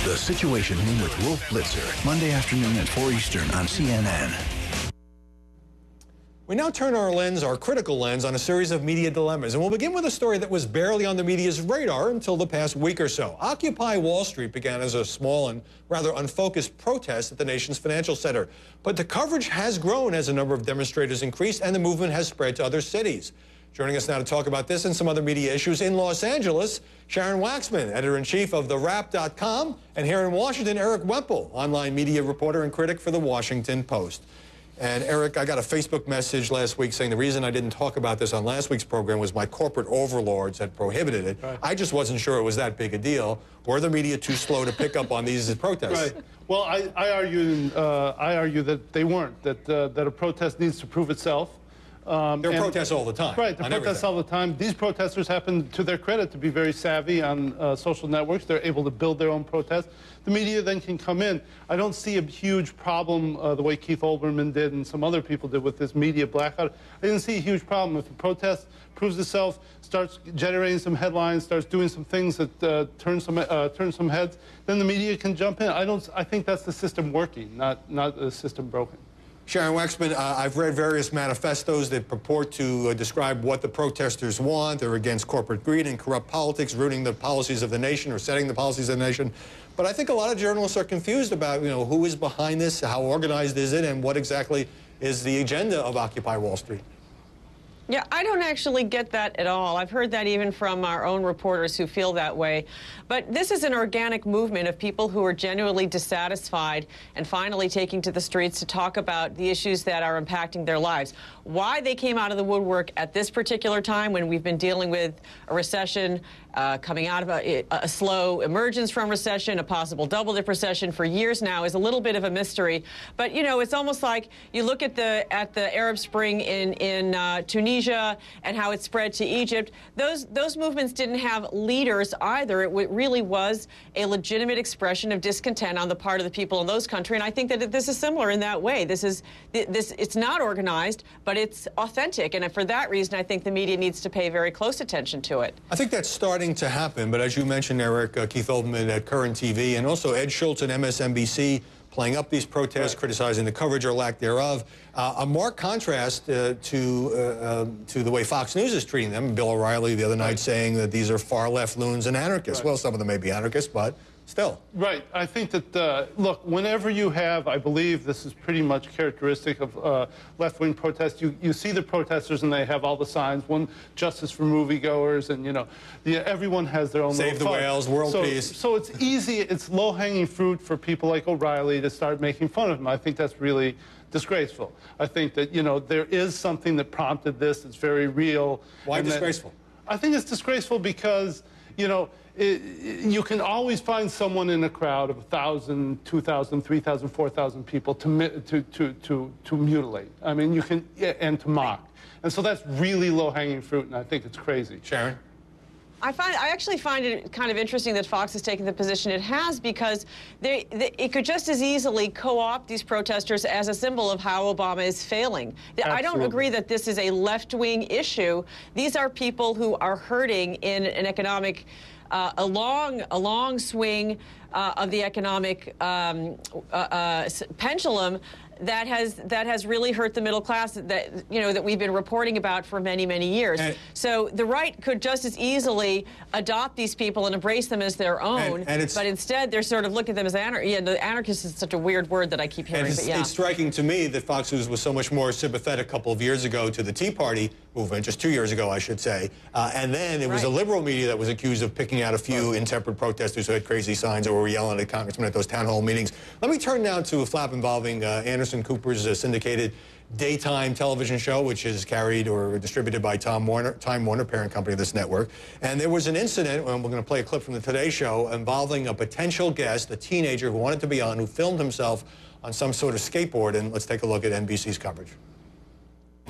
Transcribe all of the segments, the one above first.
The Situation Room with Wolf Blitzer, Monday afternoon at 4 Eastern on CNN. We now turn our critical lens, on a series of media dilemmas. And we'll begin with a story that was barely on the media's radar until the past week or so. Occupy Wall Street began as a small and rather unfocused protest at the nation's financial center. But the coverage has grown as the number of demonstrators increased and the movement has spread to other cities. Joining us now to talk about this and some other media issues in Los Angeles, Sharon Waxman, editor-in-chief of TheWrap.com, and here in Washington, Eric Wemple, online media reporter and critic for The Washington Post. And Eric, I got a Facebook message last week saying the reason I didn't talk about this on last week's program was my corporate overlords had prohibited it. Right. I just wasn't sure it was that big a deal. Were the media too slow to pick up on these protests? Right. Well, I argue that they weren't, that a protest needs to prove itself. There are protests all the time. Right, there are protests all the time. These protesters happen, to their credit, to be very savvy on social networks. They're able to build their own protests. The media then can come in. I don't see a huge problem the way Keith Olbermann did and some other people did with this media blackout. I didn't see a huge problem. If the protest proves itself, starts generating some headlines, starts doing some things that turn some heads, then the media can jump in. I think that's the system working, not the system broken. Sharon Waxman, I've read various manifestos that purport to describe what the protesters want. They're against corporate greed and corrupt politics, rooting the policies of the nation or setting the policies of the nation. But I think a lot of journalists are confused about, who is behind this, how organized is it, and what exactly is the agenda of Occupy Wall Street. Yeah, I don't actually get that at all. I've heard that even from our own reporters who feel that way. But this is an organic movement of people who are genuinely dissatisfied and finally taking to the streets to talk about the issues that are impacting their lives. Why they came out of the woodwork at this particular time when we've been dealing with a recession, coming out of a slow emergence from recession, a possible double-dip recession for years now is a little bit of a mystery. But, it's almost like you look at the Arab Spring in Tunisia and how it spread to Egypt. Those movements didn't have leaders either. It really was a legitimate expression of discontent on the part of the people in those countries. And I think that this is similar in that way. It's not organized, but it's authentic. And for that reason, I think the media needs to pay very close attention to it. I think that's starting to happen. But as you mentioned, Eric, Keith Olbermann at Current TV, and also Ed Schultz at MSNBC, playing up these protests, criticizing the coverage or lack thereof. A marked contrast to the way Fox News is treating them. Bill O'Reilly the other night saying that these are far-left loons and anarchists. Well, some of them may be anarchists, but still. Right. I think that, look, whenever you have, I believe this is pretty much characteristic of left-wing protests, you see the protesters and they have all the signs, one justice for moviegoers, and, everyone has their own Save the whales, world peace. So it's easy, it's low-hanging fruit for people like O'Reilly to start making fun of him. I think that's really disgraceful. I think that, there is something that prompted this. It's very real. Why disgraceful? I think it's disgraceful because, you can always find someone in a crowd of 1,000, 2,000, 3,000, 4,000 people to mutilate. I mean, and to mock. And so that's really low-hanging fruit, and I think it's crazy. Sharon? I actually find it kind of interesting that Fox has taken the position it has, because it could just as easily co-opt these protesters as a symbol of how Obama is failing. Absolutely. I don't agree that this is a left-wing issue. These are people who are hurting in an economic, a long swing of the economic pendulum that has really hurt the middle class that we've been reporting about for many, many years. So the right could just as easily adopt these people and embrace them as their own, but instead they're sort of looking at them as anarchists. Yeah, the anarchist is such a weird word that I keep hearing. It's striking to me that Fox News was so much more sympathetic a couple of years ago to the Tea Party movement, just 2 years ago, I should say, and then it was a liberal media that was accused of picking out a few intemperate protesters who had crazy signs or were yelling at congressmen at those town hall meetings. Let me turn now to a flap involving Anderson Cooper's syndicated daytime television show, which is carried or distributed by Time Warner, parent company of this network. And there was an incident, and we're going to play a clip from the Today Show, involving a potential guest, a teenager who wanted to be on, who filmed himself on some sort of skateboard. And let's take a look at NBC's coverage.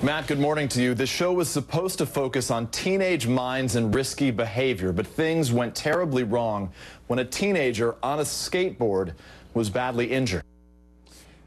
Matt, good morning to you. The show was supposed to focus on teenage minds and risky behavior, but things went terribly wrong when a teenager on a skateboard was badly injured.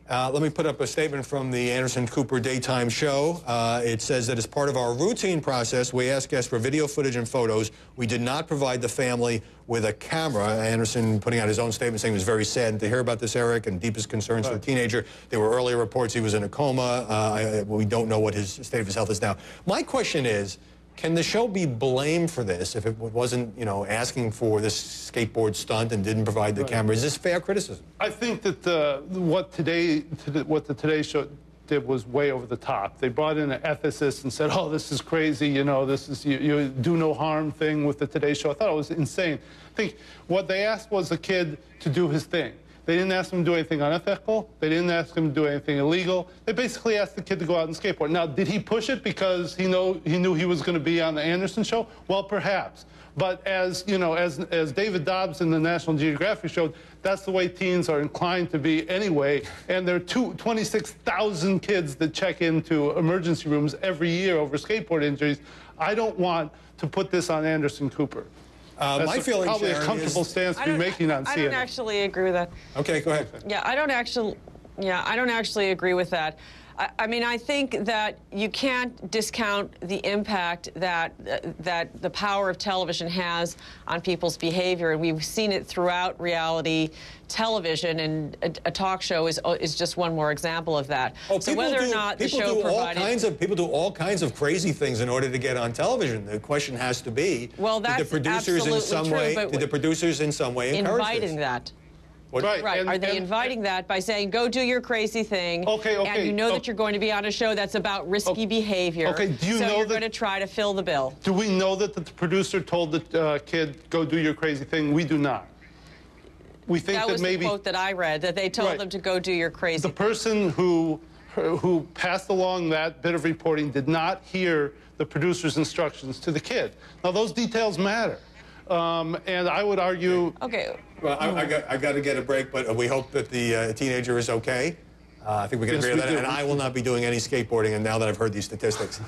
Let me put up a statement from the Anderson Cooper daytime show. It says that as part of our routine process, we ask guests for video footage and photos. We did not provide the family with a camera. Anderson putting out his own statement saying he was very saddened to hear about this, Eric, and deepest concerns for the teenager. There were earlier reports he was in a coma. We don't know what his state of his health is now. My question is, can the show be blamed for this if it wasn't, you know, asking for this skateboard stunt and didn't provide the camera? Is this fair criticism? I think that what the Today Show did was way over the top. They brought in an ethicist and said, "Oh, this is crazy. You know, this is you do no harm thing with the Today Show." I thought it was insane. I think what they asked was the kid to do his thing. They didn't ask him to do anything unethical. They didn't ask him to do anything illegal. They basically asked the kid to go out and skateboard. Now, did he push it because he knew he was going to be on the Anderson show? Well, perhaps. But as you know, as David Dobbs in the National Geographic showed, that's the way teens are inclined to be anyway. And there are 26,000 kids that check into emergency rooms every year over skateboard injuries. I don't want to put this on Anderson Cooper. My feeling, probably Sharon, a comfortable stance to be making on CNN. I don't actually agree with that. Okay, go ahead. Yeah, I don't actually agree with that. I mean, I think that you can't discount the impact that the power of television has on people's behavior, and we've seen it throughout reality television, and a talk show is just one more example of that. Oh, so whether or not the show provided... People do all kinds of crazy things in order to get on television. The question has to be, well, that's did the producers absolutely in some true, way, did the producers in some way encourage inviting this? that? Right. Are they inviting that by saying, go do your crazy thing, and you know that you're going to be on a show that's about risky behavior, okay, do you so know you're that, going to try to fill the bill? Do we know that the producer told the kid, go do your crazy thing? We do not. We think that was maybe the quote that I read, that they told them to go do your crazy thing. The person who passed along that bit of reporting did not hear the producer's instructions to the kid. Now, those details matter. And I would argue... Okay. Well, I got to get a break, but we hope that the teenager is okay. I think we can agree on that. And I will not be doing any skateboarding, and now that I've heard these statistics.